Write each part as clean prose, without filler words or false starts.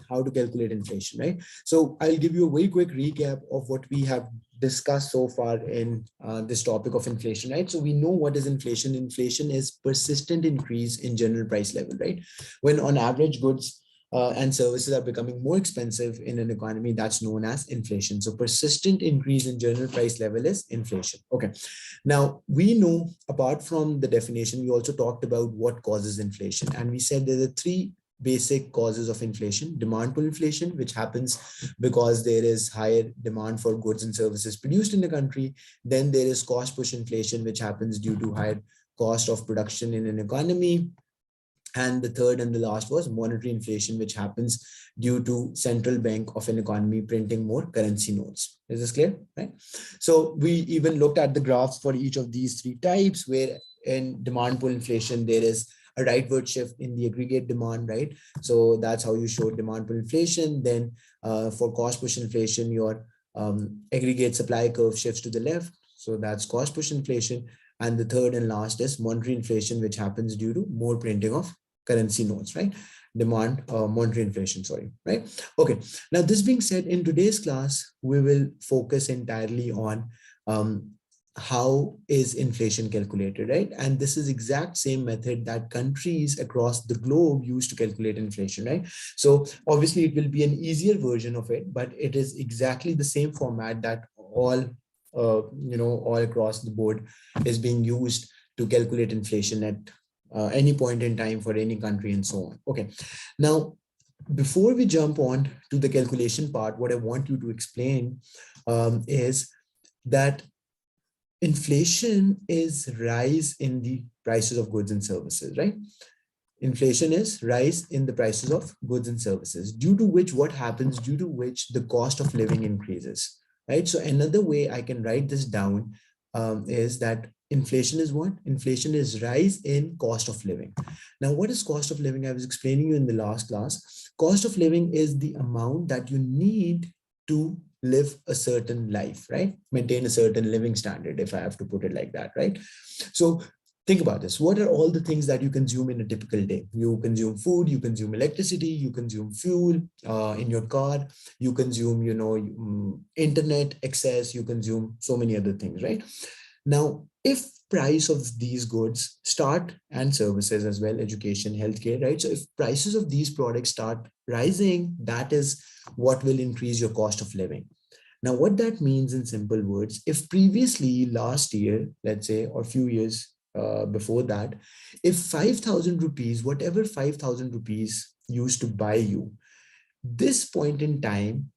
how to calculate inflation, right? So I'll give you a very quick recap of what we have discussed so far in this topic of inflation, right? So we know what is inflation. Inflation is persistent increase in general price level, right? When on average goods and services are becoming more expensive in an economy, that's known as inflation. So persistent increase in general price level is inflation. Okay. Now we know, apart from the definition, we also talked about what causes inflation. And we said there are three basic causes of inflation: demand pull inflation, which happens because there is higher demand for goods and services produced in the country. Then there is cost push inflation, which happens due to higher cost of production in an economy. And the third and the last was monetary inflation, which happens due to central bank of an economy printing more currency notes. Is this clear? Right. So we even looked at the graphs for each of these three types, where in demand pull inflation, there is a rightward shift in the aggregate demand, right? So that's how you show demand pull inflation. Then for cost push inflation, your aggregate supply curve shifts to the left. So that's cost push inflation. And the third and last is monetary inflation, which happens due to more printing of currency notes, right? Demand, monetary inflation, sorry, right? Okay. Now, this being said, in today's class, we will focus entirely on how is inflation calculated, right? And this is exact same method that countries across the globe use to calculate inflation, right? So obviously it will be an easier version of it, but it is exactly the same format that all all across the board is being used to calculate inflation at any point in time for any country and so on. Okay. Now, before we jump on to the calculation part, what I want you to explain is that inflation is rise in the prices of goods and services, right? Inflation is rise in the prices of goods and services, due to which what happens, due to which the cost of living increases, right? So another way I can write this down is that inflation is what? Inflation is rise in cost of living. Now, what is cost of living? I was explaining you in the last class. Cost of living is the amount that you need to live a certain life, right? Maintain a certain living standard, if I have to put it like that, right? So think about this. What are all the things that you consume in a typical day? You consume food, you consume electricity, you consume fuel in your car, you consume, internet access, you consume so many other things, right? Now, if price of these goods start, and services as well, education, healthcare, right? So if prices of these products start rising, that is what will increase your cost of living. Now, what that means in simple words, if previously last year, let's say, or a few years before that, if 5,000 rupees, whatever 5,000 rupees used to buy you, this point in time,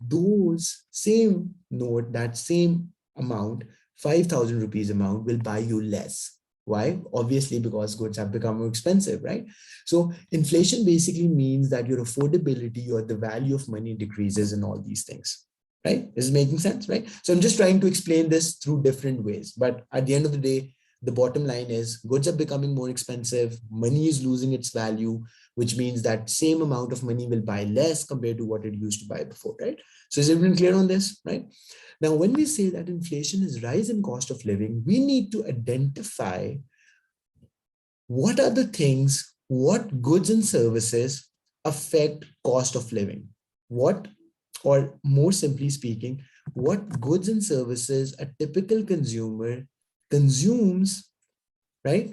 those same note, that same amount, 5,000 rupees amount will buy you less. Why? Obviously, because goods have become more expensive, right? So inflation basically means that your affordability or the value of money decreases in all these things, right? Is it making sense, right? So I'm just trying to explain this through different ways. But at the end of the day, the bottom line is goods are becoming more expensive, money is losing its value, which means that same amount of money will buy less compared to what it used to buy before, right? So is everyone clear on this, right? Now, when we say that inflation is rise in cost of living, we need to identify what are the things, what goods and services affect cost of living. What, or more simply speaking, what goods and services a typical consumer consumes, right,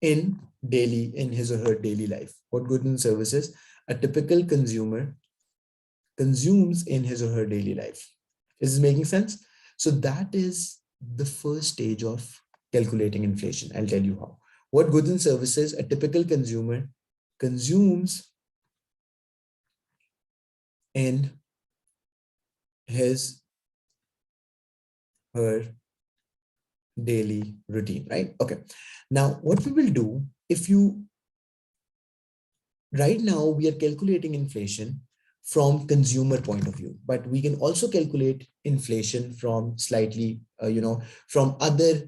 in his or her daily life. What goods and services a typical consumer consumes in his or her daily life. Is this making sense? So that is the first stage of calculating inflation. I'll tell you how. What goods and services a typical consumer consumes in his her daily routine, right? Okay. Now, what we will do, if you, right now we are calculating inflation from consumer point of view, but we can also calculate inflation from slightly, from other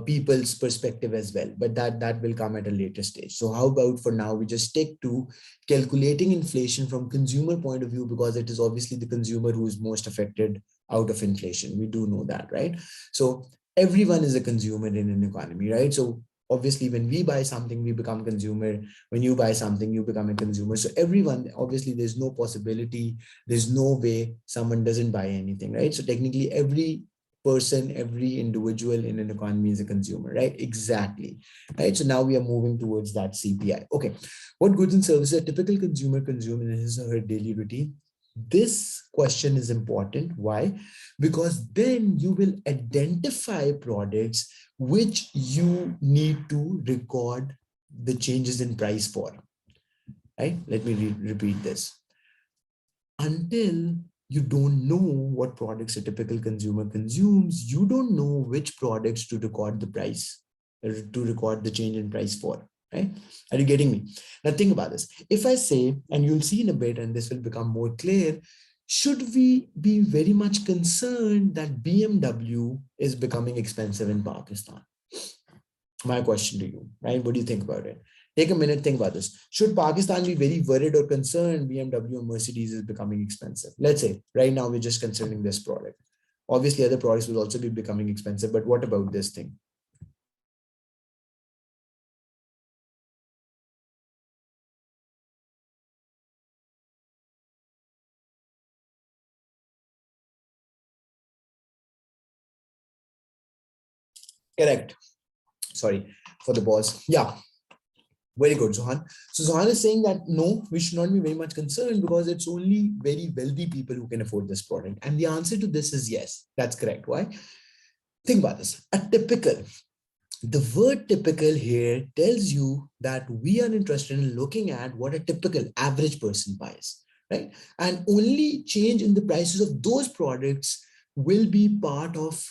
people's perspective as well, but that will come at a later stage. So how about for now we just stick to calculating inflation from consumer point of view, because it is obviously the consumer who is most affected out of inflation. We do know that, right? So everyone is a consumer in an economy, right? So Obviously, when we buy something, we become consumer. When you buy something, you become a consumer. So everyone, obviously, there's no possibility, there's no way someone doesn't buy anything, right? So technically, every person, every individual in an economy is a consumer, right? Exactly, right? So now we are moving towards that CPI. Okay, what goods and services a typical consumer consumes in his or her daily routine? This question is important. Why? Because then you will identify products which you need to record the changes in price for, right? Let me repeat this. Until you don't know what products a typical consumer consumes, you don't know which products to record the price, to record the change in price for, right? Are you getting me? Now think about this. If I say, and you'll see in a bit, and this will become more clear, should we be very much concerned that BMW is becoming expensive in Pakistan? My question to you, right? What do you think about it? Take a minute, think about this. Should Pakistan be very worried or concerned BMW or Mercedes is becoming expensive? Let's say right now we're just concerning this product. Obviously, other products will also be becoming expensive, but what about this thing? Correct. Sorry for the pause. Yeah, very good, Zohan. So Zohan is saying that no, we should not be very much concerned because it's only very wealthy people who can afford this product. And the answer to this is yes, that's correct. Why? Think about this. A typical, the word typical here tells you that we are interested in looking at what a typical average person buys, right? And only change in the prices of those products will be part of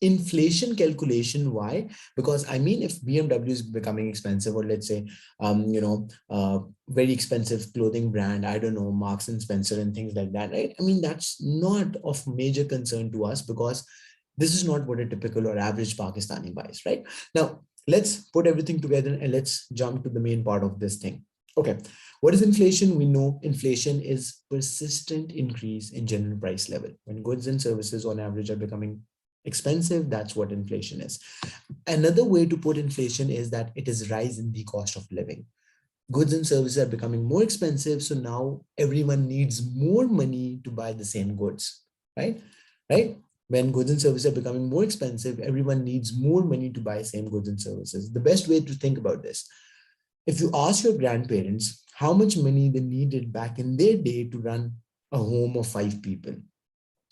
inflation calculation. Why? Because I mean, if BMW is becoming expensive, or let's say very expensive clothing brand, I don't know, Marks and Spencer and things like that, right? I mean, that's not of major concern to us because this is not what a typical or average Pakistani buys, right? Now, let's put everything together and let's jump to the main part of this thing. Okay, what is inflation? We know inflation is persistent increase in general price level. When goods and services on average are becoming expensive, that's what inflation is. Another way to put inflation is that it is rise in the cost of living. Goods and services are becoming more expensive, so now everyone needs more money to buy the same goods, right? Right? When goods and services are becoming more expensive, everyone needs more money to buy same goods and services. The best way to think about this, if you ask your grandparents how much money they needed back in their day to run a home of 5 people,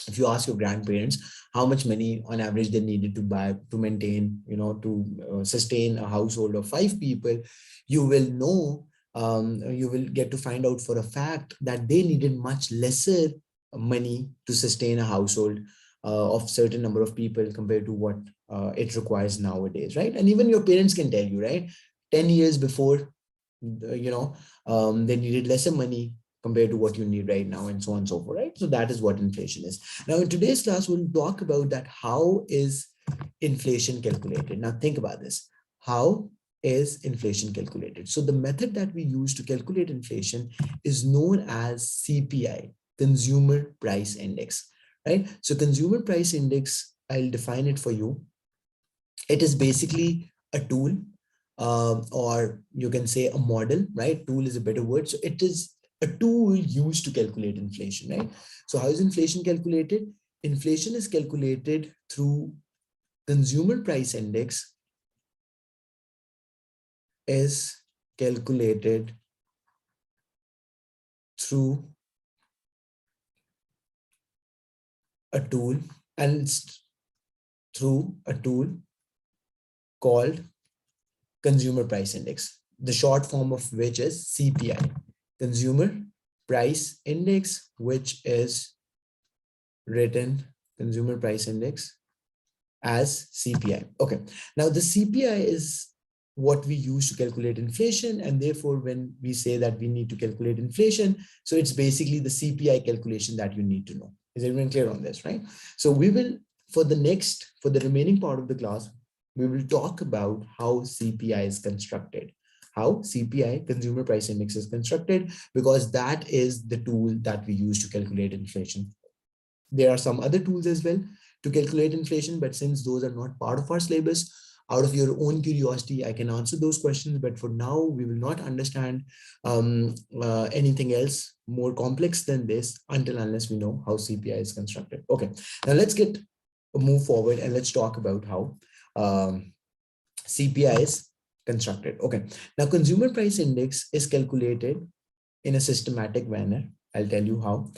if you ask your grandparents how much money on average they needed to buy to maintain, to sustain a household of 5 people, you will know, you will get to find out for a fact that they needed much lesser money to sustain a household of certain number of people compared to what it requires nowadays, right? And even your parents can tell you, right? 10 years before, they needed lesser money compared to what you need right now, and so on and so forth, right? So that is what inflation is. Now, in today's class, we'll talk about that. How is inflation calculated? Now, think about this. How is inflation calculated? So the method that we use to calculate inflation is known as CPI, Consumer Price Index, right? So Consumer Price Index, I'll define it for you. It is basically a tool, or you can say a model, right? Tool is a better word. So it is a tool used to calculate inflation, right? So how is inflation calculated? Inflation is calculated through Consumer Price Index is calculated through a tool, and it's through a tool called Consumer Price Index, the short form of which is CPI, Consumer Price Index, which is written Consumer Price Index as CPI. Okay, now the CPI is what we use to calculate inflation, and therefore when we say that we need to calculate inflation, so it's basically the CPI calculation that you need to know. Is everyone clear on this, right? So we will, for the remaining part of the class, we will talk about how CPI is constructed, how CPI, Consumer Price Index, is constructed, because that is the tool that we use to calculate inflation. There are some other tools as well to calculate inflation, but since those are not part of our syllabus, Out of your own curiosity, I can answer those questions, but for now, we will not understand anything else more complex than this until unless we know how CPI is constructed. Okay, now let's move forward and let's talk about how CPI is constructed. Okay, now consumer price index is calculated in a systematic manner. I'll tell you how.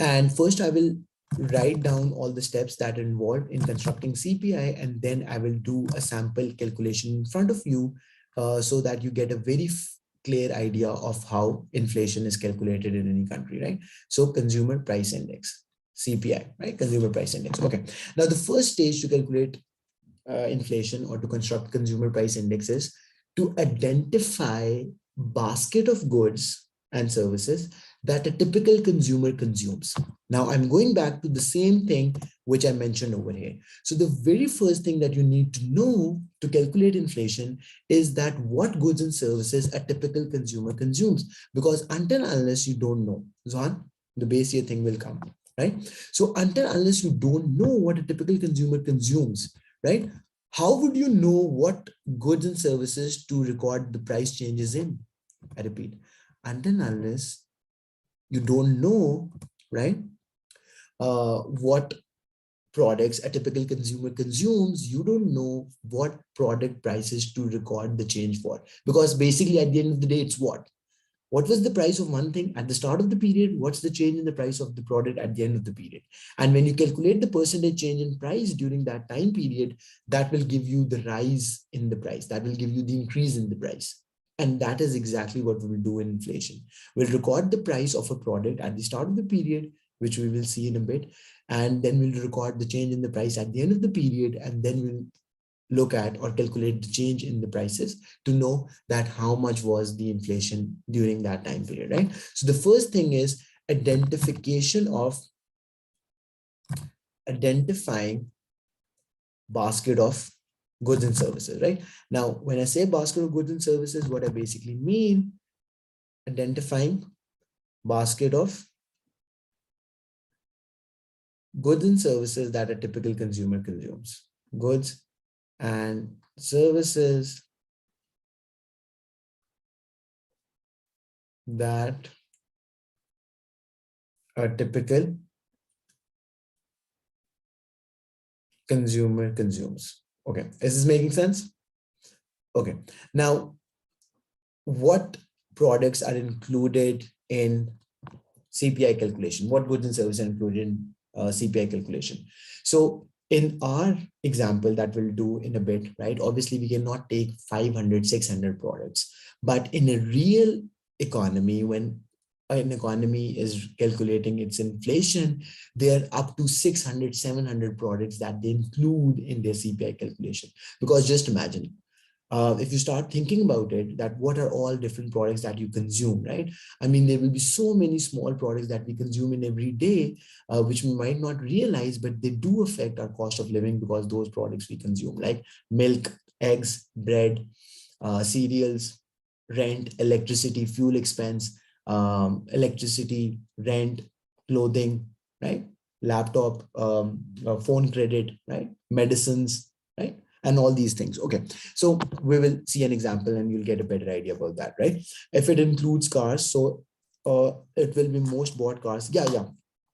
And first I will write down all the steps that are involved in constructing CPI, and then I will do a sample calculation in front of you so that you get a very clear idea of how inflation is calculated in any country, right? So consumer price index, CPI, right? Consumer price index. Okay. Now the first stage to calculate inflation or to construct consumer price index is to identify basket of goods and services that a typical consumer consumes. Now I'm going back to the same thing which I mentioned over here. So the very first thing that you need to know to calculate inflation is that what goods and services a typical consumer consumes, because until unless you don't know, Zohan, the basic thing will come, right? So until unless you don't know what a typical consumer consumes, right? How would you know what goods and services to record the price changes in? I repeat, until unless you don't know, right, what products a typical consumer consumes, you don't know what product prices to record the change for. Because basically at the end of the day, it's what was the price of one thing at the start of the period? What's the change in the price of the product at the end of the period? And when you calculate the percentage change in price during that time period, that will give you the rise in the price. That will give you the increase in the price. And that is exactly what we will do in inflation. We'll record the price of a product at the start of the period, which we will see in a bit. And then we'll record the change in the price at the end of the period. And then we'll look at or calculate the change in the prices to know that how much was the inflation during that time period, right? So the first thing is identifying basket of goods and services, right? Now, when I say basket of goods and services, what I basically mean, identifying basket of goods and services that a typical consumer consumes. Goods and services that a typical consumer consumes. Okay, is this making sense? Okay, now what products are included in CPI calculation? What goods and services are included in CPI calculation? So in our example that we'll do in a bit, right? Obviously, we cannot take 500, 600 products, but in a real economy, when an economy is calculating its inflation, there are up to 600, 700 products that they include in their CPI calculation. Because just imagine, if you start thinking about it, that what are all different products that you consume, right? I mean, there will be so many small products that we consume in every day, which we might not realize, but they do affect our cost of living because those products we consume, like milk, eggs, bread, cereals, rent, electricity, fuel expense, electricity, rent, clothing, right? Laptop, phone credit, right? Medicines, right? And all these things. Okay, so we will see an example and you'll get a better idea about that, right? If it includes cars, so it will be most bought cars. Yeah.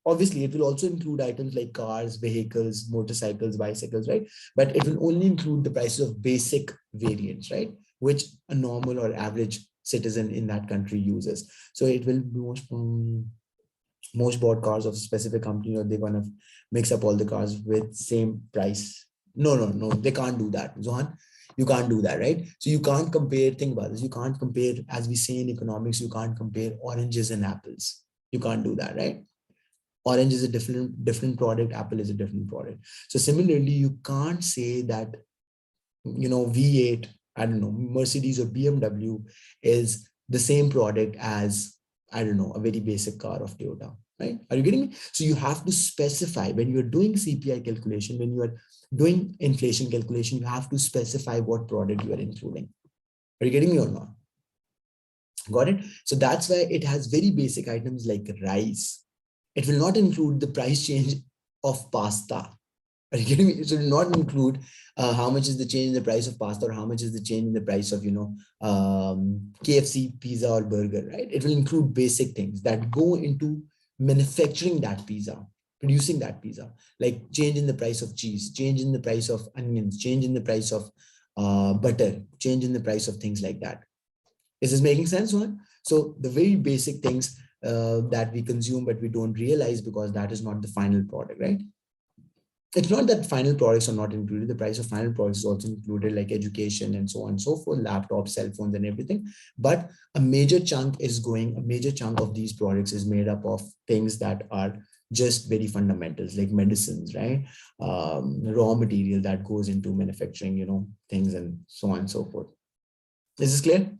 Obviously, it will also include items like cars, vehicles, motorcycles, bicycles, right? But it will only include the prices of basic variants, right? Which a normal or average citizen in that country uses. So it will be most bought cars of a specific company, or they're gonna mix up all the cars with same price. No, they can't do that, Zohan. You can't do that, right? So you can't compare, think about this, you can't compare, as we say in economics, you can't compare oranges and apples. You can't do that, right? Orange is a different product, apple is a different product. So similarly, you can't say that, V8, I don't know, Mercedes or BMW is the same product as, I don't know, a very basic car of Toyota, right? Are you getting me? So you have to specify when you're doing CPI calculation, when you are doing inflation calculation, you have to specify what product you are including. Are you getting me or not? Got it? So that's why it has very basic items like rice. It will not include the price change of pasta. Are you getting me? It will not include how much is the change in the price of pasta or how much is the change in the price of, KFC pizza or burger, right? It will include basic things that go into manufacturing that pizza, producing that pizza, like change in the price of cheese, change in the price of onions, change in the price of butter, change in the price of things like that. Is this making sense, one? So the very basic things that we consume, but we don't realize because that is not the final product, right? It's not that final products are not included. The price of final products is also included, like education and so on and so forth, laptops, cell phones, and everything. But a major chunk of these products is made up of things that are just very fundamentals, like medicines, right? Raw material that goes into manufacturing, things and so on and so forth. Is this clear?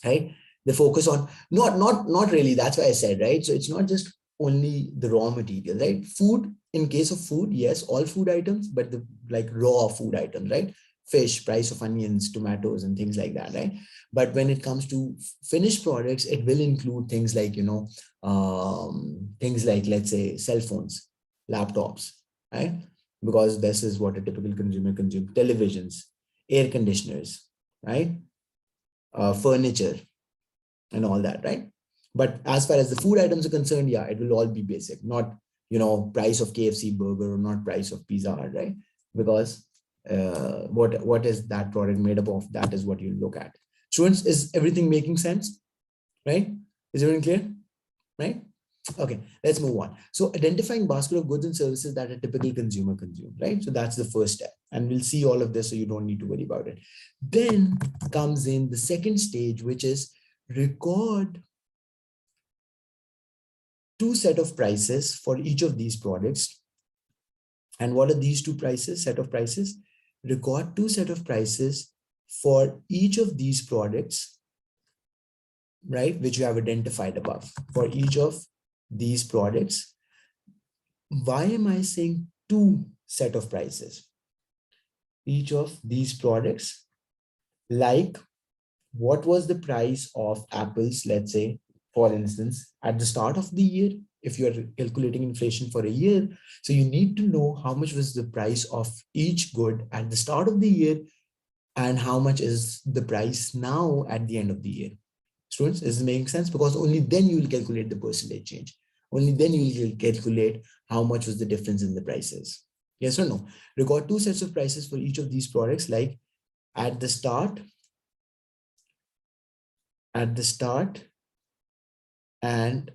Right? The focus on not really. That's why I said, right? So it's not just only the raw material, right? Food, in case of food, yes, all food items, but the like raw food items, right? Fish, price of onions, tomatoes, and things like that, right? But when it comes to finished products, it will include things like, things like, let's say, cell phones, laptops, right? Because this is what a typical consumer consumes: televisions, air conditioners, right? Furniture, and all that, right? But as far as the food items are concerned, yeah, it will all be basic, not, price of KFC burger or not price of Pizza Hut, right? Because what is that product made up of? That is what you look at. Students, is everything making sense? Right? Is everything clear? Right? Okay, let's move on. So identifying basket of goods and services that a typical consumer consumes, right? So that's the first step. And we'll see all of this, so you don't need to worry about it. Then comes in the second stage, which is record two set of prices for each of these products. And what are these two prices, set of prices? Record two set of prices for each of these products, right? Which you have identified above for each of these products. Why am I saying two set of prices? Each of these products, like what was the price of apples, let's say, for instance, at the start of the year, if you are calculating inflation for a year, so you need to know how much was the price of each good at the start of the year and how much is the price now at the end of the year. Students, is this making sense? Because only then you will calculate the percentage change. Only then you will calculate how much was the difference in the prices. Yes or no? Record two sets of prices for each of these products, like at the start, and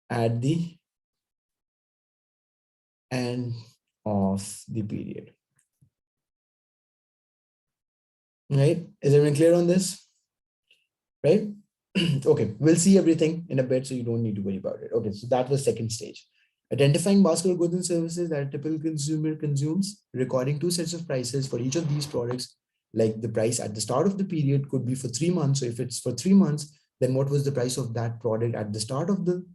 at the end of the period. Right? Is everyone clear on this? Right? Okay, we'll see everything in a bit, so you don't need to worry about it. Okay, so that was second stage. Identifying basket of goods and services that a typical consumer consumes, recording two sets of prices for each of these products, like the price at the start of the period could be for 3 months. So if it's for 3 months, then what was the price of that product at the start of the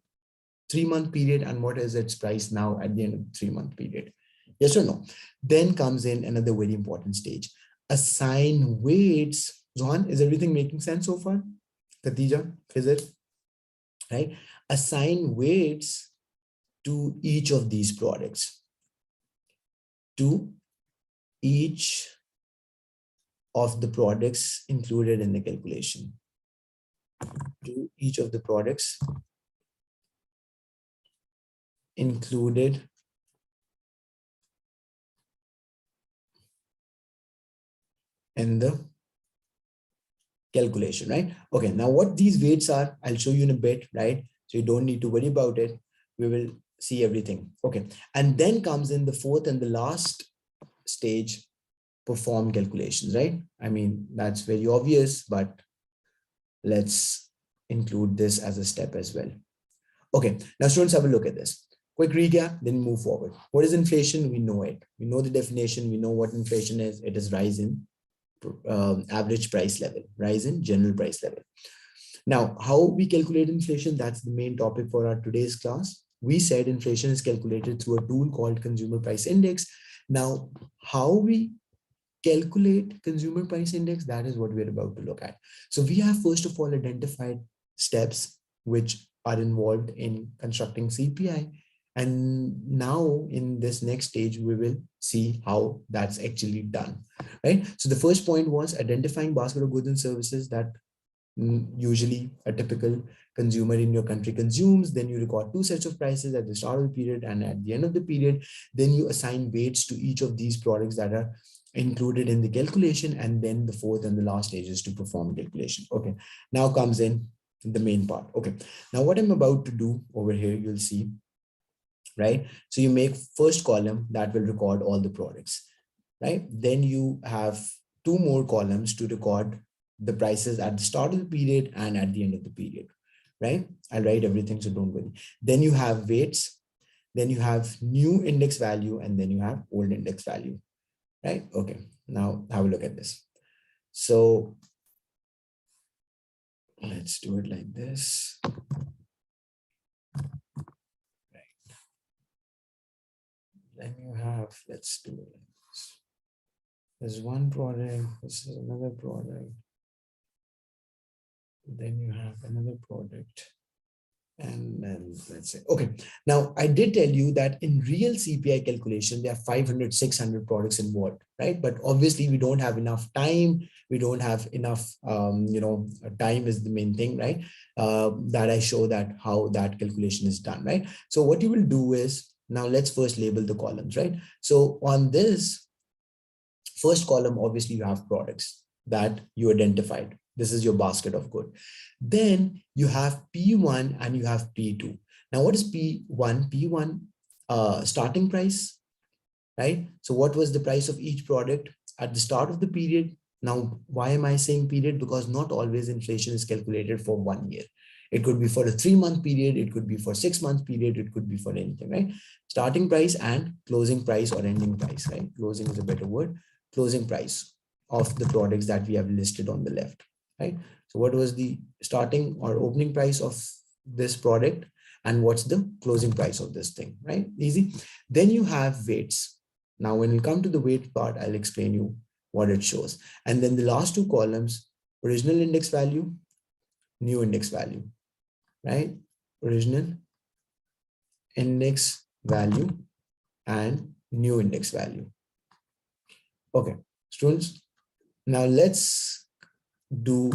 3-month period, and what is its price now at the end of the 3-month period? Yes or no? Then comes in another very important stage. Assign weights. Zohan, is everything making sense so far? Khadija, Khizr, right? Assign weights to each of these products, to each of the products included in the calculation, to each of the products included in the calculation, right? Okay, now what these weights are, I'll show you in a bit, right? So you don't need to worry about it. We will see everything. Okay, and then comes in the fourth and the last stage, perform calculations, right? I mean, that's very obvious, but let's include this as a step as well. Okay, now students, have a look at this. Quick recap, then move forward. What is inflation? We know it. We know the definition. We know what inflation is. It is rise in average price level, rise in general price level. Now, how we calculate inflation, that's the main topic for our today's class. We said inflation is calculated through a tool called Consumer Price Index. Now, how we calculate Consumer Price Index, that is what we're about to look at. So we have first of all identified steps which are involved in constructing CPI, And now in this next stage, we will see how that's actually done, right? So the first point was identifying basket of goods and services that usually a typical consumer in your country consumes. Then you record two sets of prices at the start of the period and at the end of the period. Then you assign weights to each of these products that are included in the calculation. And then the fourth and the last stage is to perform calculation. Okay, now comes in the main part. Okay, now what I'm about to do over here, you'll see, right? So you make first column that will record all the products, right? Then you have two more columns to record the prices at the start of the period and at the end of the period, right? I'll write everything, so don't worry. Then you have weights, then you have new index value, and then you have old index value, right? Okay, now have a look at this. So let's do it like this. Then you have, let's do it like this. There's one product, this is another product. Then you have another product. And then let's say, okay, now I did tell you that in real CPI calculation, there are 500, 600 products involved, right? But obviously we don't have enough time. We don't have enough, time is the main thing, right? That I show that how that calculation is done, right? So what you will do is, now let's first label the columns, right? So on this first column, obviously you have products that you identified. This is your basket of good. Then you have P1 and you have P2. Now, what is P1? P1 starting price, right? So what was the price of each product at the start of the period? Now, why am I saying period? Because not always inflation is calculated for 1 year. It could be for a 3-month period. It could be for 6-month period. It could be for anything, right? Starting price and closing price or ending price, right? Closing is a better word. Closing price of the products that we have listed on the left, right? So what was the starting or opening price of this product and what's the closing price of this thing, right? Easy. Then you have weights. Now, when we come to the weight part, I'll explain you what it shows. And then the last two columns, original index value, new index value, right? Original index value and new index value. Okay, students, now let's do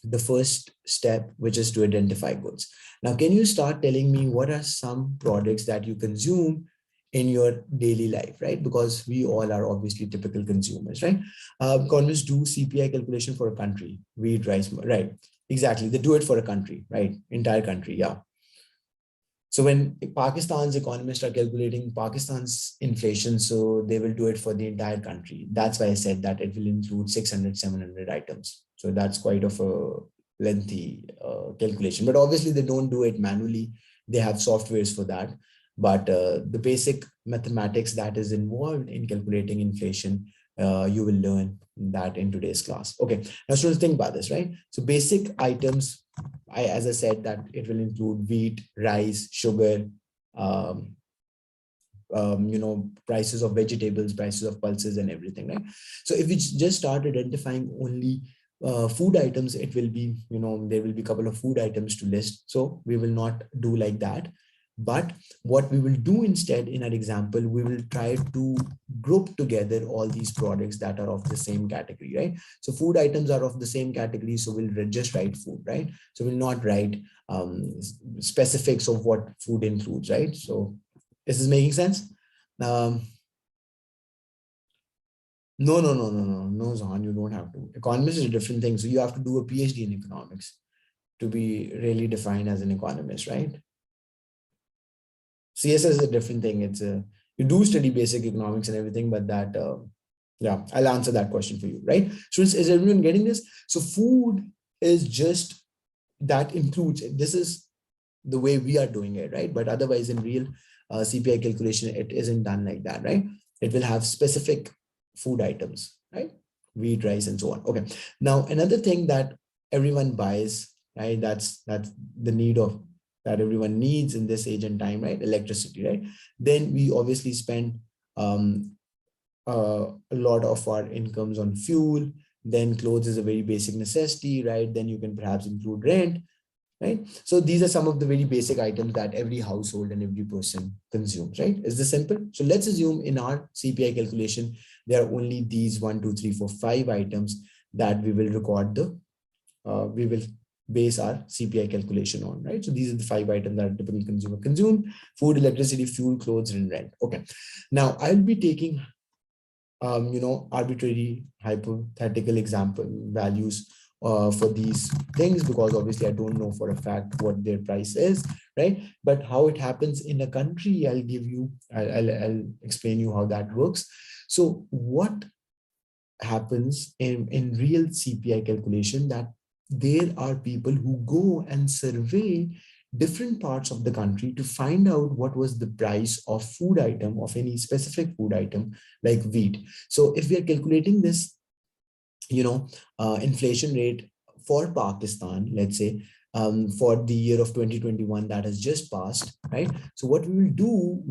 the first step, which is to identify goods. Now, can you start telling me what are some products that you consume in your daily life, right? Because we all are obviously typical consumers, right? Economists do CPI calculation for a country, wheat, rice, right? Exactly, they do it for a country, right? Entire country, yeah. So when Pakistan's economists are calculating Pakistan's inflation, so they will do it for the entire country. That's why I said that it will include 600, 700 items. So that's quite of a lengthy calculation. But obviously they don't do it manually. They have softwares for that. But the basic mathematics that is involved in calculating inflation, you will learn that in today's class. Okay, now students, think about this, right? So basic items, as I said, that it will include wheat, rice, sugar, prices of vegetables, prices of pulses and everything, right? So if we just start identifying only food items, it will be, there will be a couple of food items to list. So we will not do like that. But what we will do instead in our example, we will try to group together all these products that are of the same category, right? So food items are of the same category, so we'll just write food, right? So we'll not write specifics of what food includes, right? So is this making sense? No, Zahan, you don't have to. Economist is a different thing. So you have to do a PhD in economics to be really defined as an economist, right? CSS is a different thing. It's you do study basic economics and everything, but that, yeah, I'll answer that question for you, right? So is everyone getting this? So food is just, that includes, this is the way we are doing it, right? But otherwise in real CPI calculation, it isn't done like that, right? It will have specific food items, right? Wheat, rice, and so on. Okay. Now, another thing that everyone buys, right? That's the need of, that everyone needs in this age and time, right? Electricity, right? Then we obviously spend a lot of our incomes on fuel. Then clothes is a very basic necessity, right? Then you can perhaps include rent. right? So these are some of the very basic items that every household and every person consumes, right? Is this simple? So let's assume in our CPI calculation, there are only these 1, 2, 3, 4, 5 items that we will record we will base our CPI calculation on, right? So these are the 5 items that a typical consumer consume: food, electricity, fuel, clothes, and rent. Okay. Now I'll be taking, arbitrary hypothetical example values for these things, because obviously I don't know for a fact what their price is, right? But how it happens in a country, I'll explain you how that works. So what happens in real CPI calculation, that there are people who go and survey different parts of the country to find out what was the price of food item, of any specific food item like wheat. So if we are calculating this, inflation rate for Pakistan, let's say, for the year of 2021 that has just passed, right? So what we will do,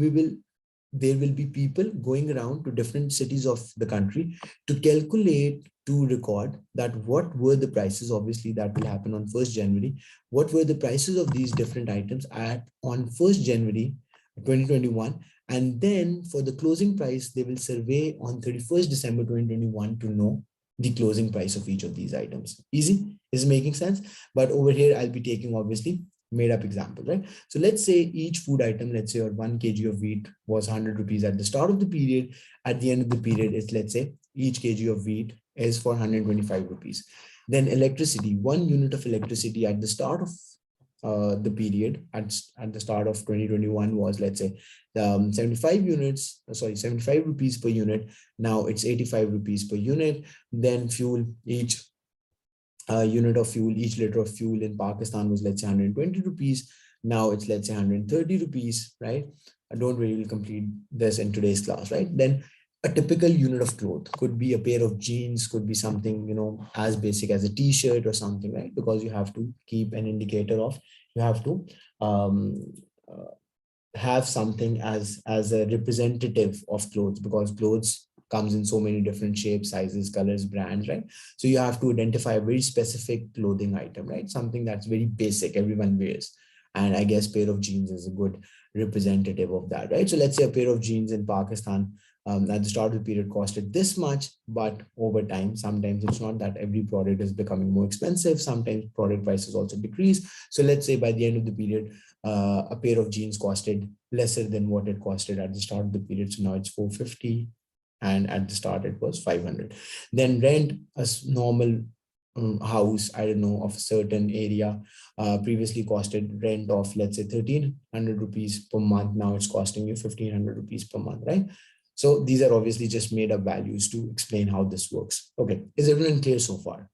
there will be people going around to different cities of the country to calculate, to record that what were the prices, obviously that will happen on 1st January, what were the prices of these different items at on 1st January 2021, and then for the closing price they will survey on 31st December 2021 to know the closing price of each of these items. Easy? Is making sense? But over here I'll be taking obviously made up example, right? So let's say each food item, let's say, or 1 kg of wheat was 100 rupees at the start of the period. At the end of the period, it's, let's say, each kg of wheat is for 125 rupees. Then electricity, 1 unit of electricity at the start of the period, at the start of 2021 was, let's say, 75 rupees per unit. Now it's 85 rupees per unit. Then fuel, each unit of fuel, each liter of fuel in Pakistan was, let's say, 120 rupees. Now it's, let's say, 130 rupees, right? I don't really complete this in today's class, right? Then a typical unit of cloth could be a pair of jeans, could be something, as basic as a t-shirt or something, right? Because you have to keep an indicator of, you have to um, uh, have something as a representative of clothes, because clothes comes in so many different shapes, sizes, colors, brands, right? So you have to identify a very specific clothing item, right? Something that's very basic, everyone wears. And I guess pair of jeans is a good representative of that, right? So let's say a pair of jeans in Pakistan at the start of the period costed this much, but over time, sometimes it's not that every product is becoming more expensive. Sometimes product prices also decrease. So let's say by the end of the period, a pair of jeans costed lesser than what it costed at the start of the period. So now it's 450. And at the start it was 500. Then rent, a normal house, I don't know, of a certain area, previously costed rent of, let's say, 1300 rupees per month. Now it's costing you 1500 rupees per month, right? So these are obviously just made up values to explain how this works. Okay, is everyone clear so far?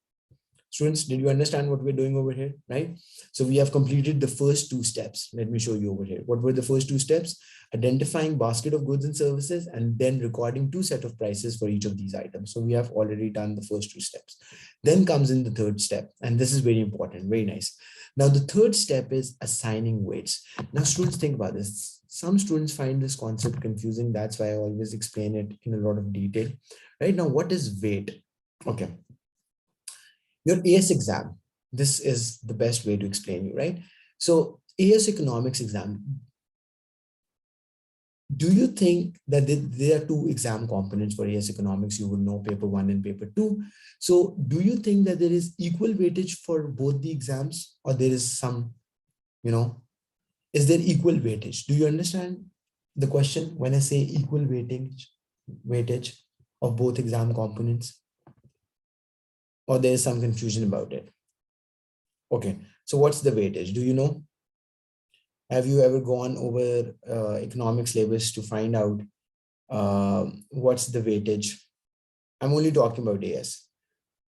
Students, did you understand what we're doing over here, right? So we have completed the first 2 steps. Let me show you over here. What were the first 2 steps? Identifying basket of goods and services, and then recording 2 set of prices for each of these items. So we have already done the first 2 steps. Then comes in the third step, and this is very important, very nice. Now the third step is assigning weights. Now students, think about this. Some students find this concept confusing. That's why I always explain it in a lot of detail. Right now, what is weight? Okay. Your AS exam, this is the best way to explain you, right? So AS economics exam, do you think that there are 2 exam components for AS economics? You would know paper 1 and paper 2. So do you think that there is equal weightage for both the exams, or there is some, is there equal weightage? Do you understand the question when I say equal weightage of both exam components? Or there is some confusion about it? Okay, so what's the weightage? Do you know? Have you ever gone over economics syllabus to find out what's the weightage? I'm only talking about AS.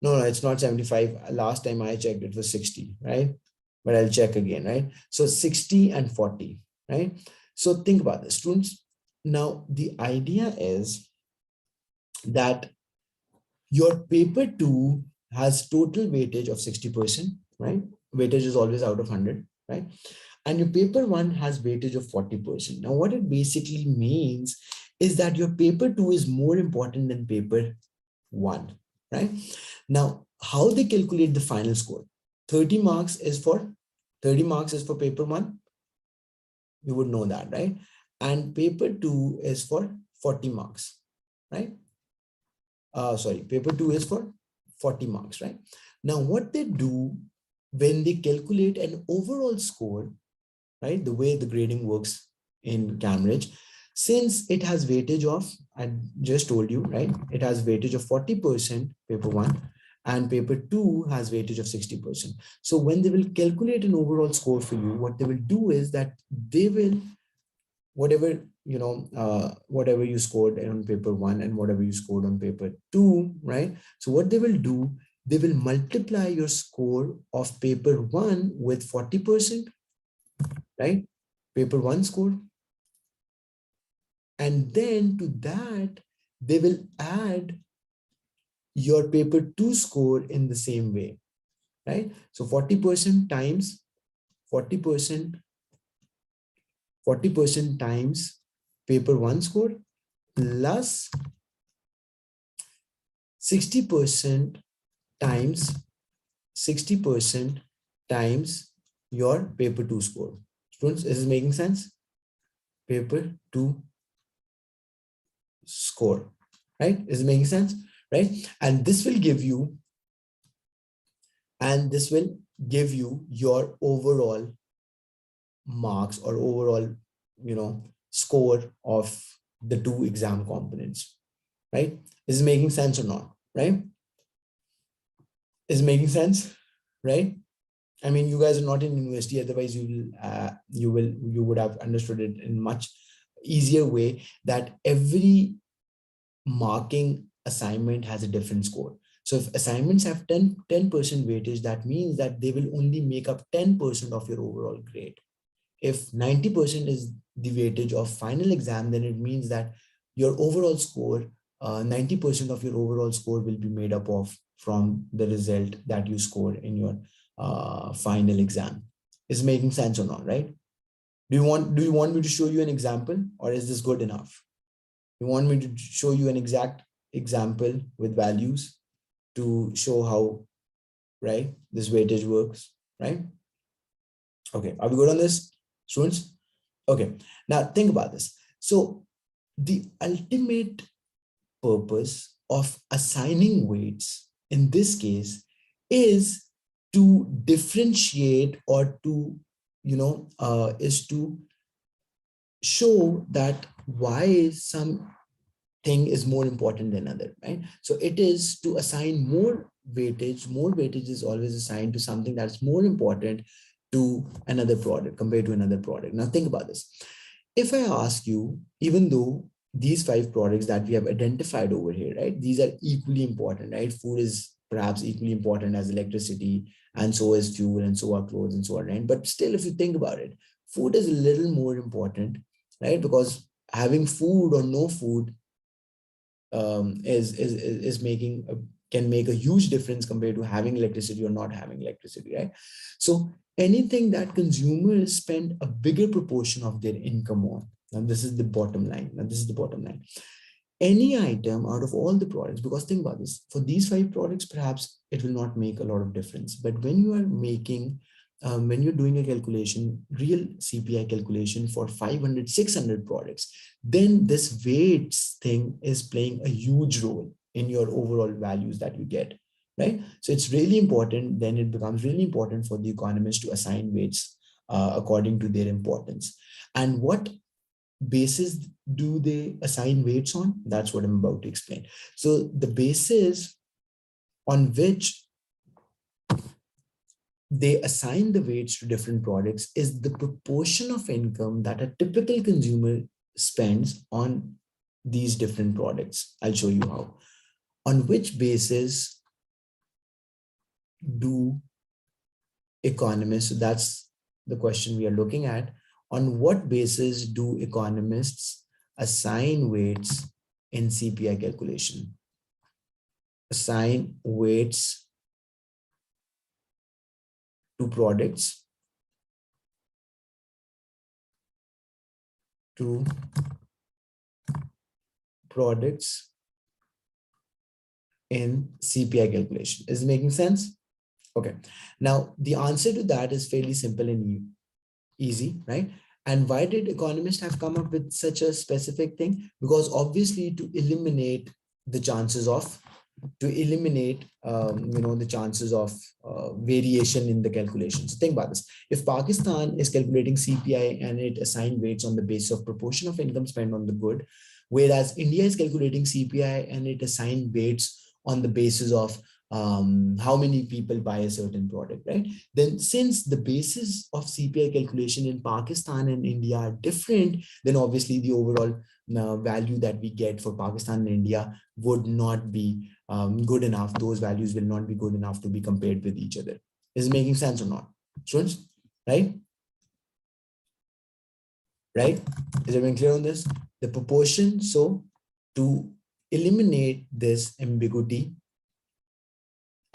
No, it's not 75. Last time I checked, it was 60, right? But I'll check again, right? So 60 and 40, right? So think about this, students. Now, the idea is that your paper 2 has total weightage of 60%, right? Weightage is always out of 100, right? And your paper 1 has weightage of 40%. Now, what it basically means is that your paper 2 is more important than paper 1, right? Now, how they calculate the final score? 30 marks is for 30 marks is for paper 1. You would know that, right? And paper 2 is for 40 marks, right? Sorry, paper 2 is for 40 marks, right? Now, what they do when they calculate an overall score, right? The way the grading works in Cambridge, since it has weightage of, I just told you, right? It has weightage of 40% paper 1 and paper 2 has weightage of 60%. So when they will calculate an overall score for you, what they will do is that they will, whatever, whatever you scored on paper 1 and whatever you scored on paper 2, right? So what they will do, they will multiply your score of paper 1 with 40%, right? Paper 1 score. And then to that, they will add your paper 2 score in the same way, right? So 40% times 40%, 40% times paper 1 score plus 60% times 60% times your paper 2 score. Students, is this making sense? Paper 2 score, right? Is it making sense? Right? And this will give you, your overall marks or overall, score of the 2 exam components, right? Is it making sense or not? Right? Is it making sense? Right? I mean, you guys are not in university, otherwise you would have understood it in much easier way, that every marking assignment has a different score. So if assignments have 10% weightage, that means that they will only make up 10% of your overall grade. If 90% is the weightage of final exam, then it means that your overall score, 90% of your overall score will be made up of from the result that you score in your final exam. Is making sense or not, right? Do you want me to show you an example, or is this good enough? You want me to show you an exact example with values to show how, right, this weightage works, right? Okay, are we good on this, students? Okay, now think about this. So the ultimate purpose of assigning weights in this case is to differentiate, or to, is to show that why some thing is more important than other, right? So it is to assign more weightage. More weightage is always assigned to something that's more important to another product compared to another product. Now think about this. If I ask you, even though these 5 products that we have identified over here, right, these are equally important, right? Food is perhaps equally important as electricity, and so is fuel, and so are clothes, and so on, right? But still, if you think about it, food is a little more important, right? Because having food or no food is making can make a huge difference compared to having electricity or not having electricity, right? So anything that consumers spend a bigger proportion of their income on, now this is the bottom line. Any item out of all the products, because think about this, for these 5 products, perhaps it will not make a lot of difference. But when you are making, when you're doing a calculation, real CPI calculation for 500, 600 products, then this weights thing is playing a huge role in your overall values that you get, right? So it's really important, then it becomes really important for the economists to assign weights according to their importance. And what basis do they assign weights on? That's what I'm about to explain. So the basis on which they assign the weights to different products is the proportion of income that a typical consumer spends on these different products. I'll show you how. On which basis do economists, so that's the question we are looking at, on what basis do economists assign weights in CPI calculation? Assign weights to products, in CPI calculation. Is it making sense? Okay. Now, the answer to that is fairly simple and easy, right? And why did economists have come up with such a specific thing? Because obviously to eliminate the chances of, the chances of variation in the calculations. Think about this. If Pakistan is calculating CPI and it assigned weights on the basis of proportion of income spent on the good, whereas India is calculating CPI and it assigned weights on the basis of how many people buy a certain product, right? Then since the basis of CPI calculation in Pakistan and India are different, then obviously the overall value that we get for Pakistan and India would not be good enough. Those values will not be good enough to be compared with each other. Is it making sense or not? Students, right? Right? Is everyone clear on this? The proportion, so to eliminate this ambiguity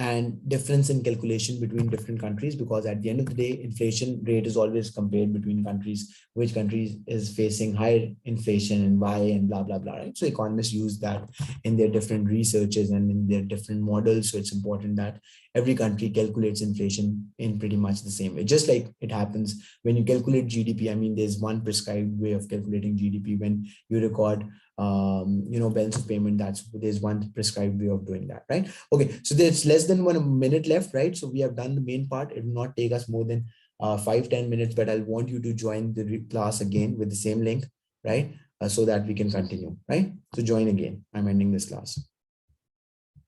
and difference in calculation between different countries, because at the end of the day, inflation rate is always compared between countries, which countries is facing higher inflation and why, and blah, blah, blah, right? So economists use that in their different researches and in their different models. So it's important that every country calculates inflation in pretty much the same way. Just like it happens when you calculate GDP. I mean, there's one prescribed way of calculating GDP. When you record balance of payment, there's one prescribed way of doing that, right? Okay, so there's less than 1 minute left, right? So we have done the main part. It will not take us more than 5-10 minutes, but I'll want you to join the class again with the same link, right? So that we can continue, right? So join again. I'm ending this class.